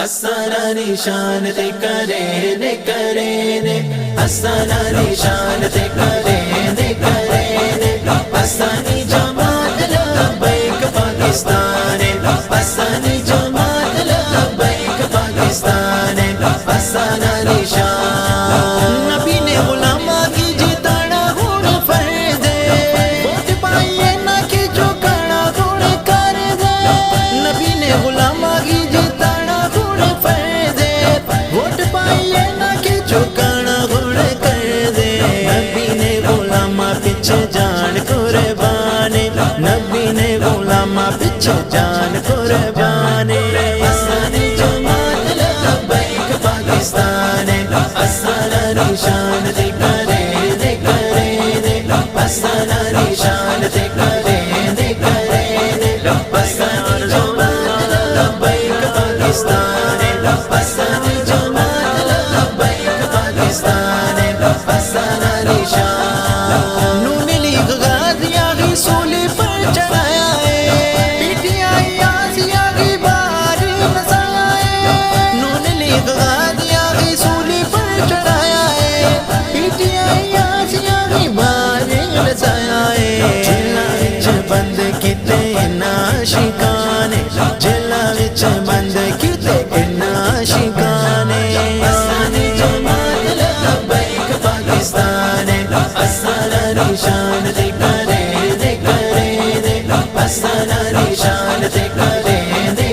اسانا نشان تے کرے نے اسانا نشان تے کرے نے اسانی جماعت لبیک پاکستان اسانی جماعت لبیک پاکستان اسانا نشان نبی نے غلامہ کی جتانا ہون فرد ووٹ پائیے نہ کہ جو کرنا ہون کر دے نبی نے غلامہ کی جتانا ہون فرد ووٹ پائیے نہ کہ جو کرنا ہون کر دے نبی نے غلامہ پیچھے جان قربان نبی نے غلامہ پیچھے جان قربان اسانی جماعت لبیک پاکستان اسانا نشان تے کرے نے اسانا نشان تے کرے نے اسانی جماعت لبیک پاکستان اسانی جماعت لبیک پاکستان اسانا نشان نون لیگ غازیاں کی سولی پر چڑھایا ہے پی ٹی آئی آسیہ کی بار نسایا ہے نون لیگ غازیاں کی سولی پر چڑھایا ہے پی ٹی آئی آسیہ کی بار نسایا ہے جیلا وچ بند کیتے ناشکان جیلا وچ بند کیتے ناشکان اسانی جماعت لبیک پاکستان اسانا نشان تے کرے نے اسانا نشان تے کرے نے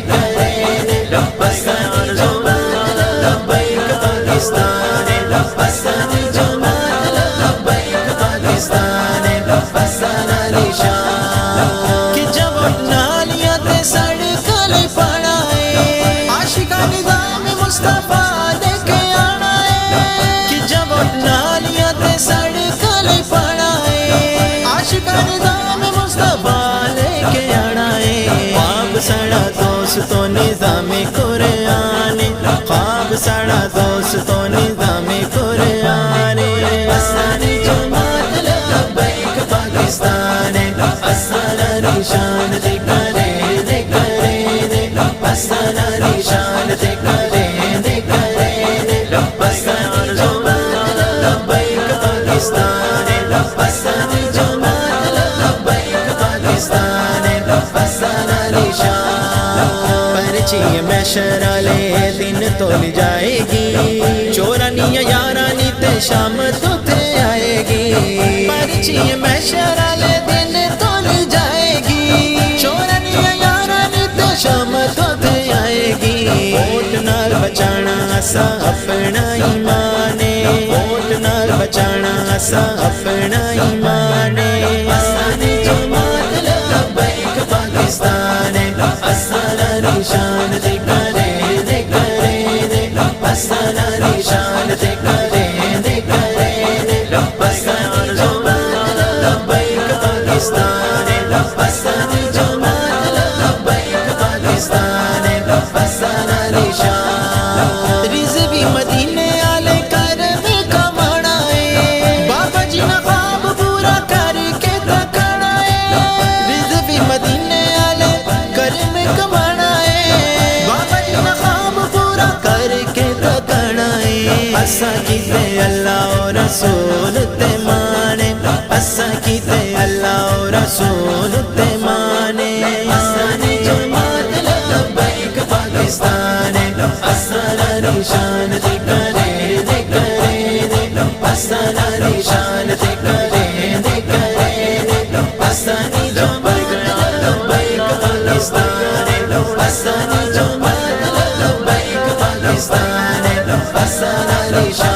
اسانی جماعت لبیک پاکستان اسانی جماعت لبیک پاکستان اسانا نشان کہ جب نالیاں تے سڑکاں لئی پڑا ہے عاشقاں نظام مصطفیٰ لے کے آنا ہے کہ جب نالیاں تے سڑکاں لئی پڑا ہے عاشقاں نظام مصطفیٰ لے کے آنا ہے خواب سڑا دوستو نظام قرآن خواب سڑا دوستو نظام قرآن اسانی جماعت لبیک پاکستان اسانا نشان تے کرے نے اسانا نشان تے کرے نے اسانی جماعت لبیک پاکستان اسانی جماعت لبیک پاکستان اسانا نشان پرچی محشر والے دن تول جائے گی چورانی یارانی تے شام تو تے آئے گی پرچی محشر والے دن تول جائے گی چورانی یارانی تے شام تو تے آئے گی ووٹ نال بچانا اسا اپنا ایمان ووٹ نال بچانا اسا اپنا ایمان اسانی جماعت لبیک پاکستان اسانا نشان تے کرے نے اسانا نشان تے کرے نے اسانی جماعت لبیک پاکستان اسانی جماعت لبیک پاکستان اسانا نشان رضوی مدینے والے کرم کمانا ہے بابا جی نے خواب پورا کر کے دکھانا ہے رضوی مدینے والے کرم کمانا ہے بابا جی نے خواب پورا کر کے دکھانا ہے اسا کیتے اللہ و رسول تے مانے اسا کیتے اللہ و رسول تے مانے اسانی جماعت لبیک پاکستان اسانا نشان تے کرے نے اسانا نشان تے کرے نے اسانی جماعت لبیک پاکستان اسانی جماعت لبیک پاکستان اسانا نشان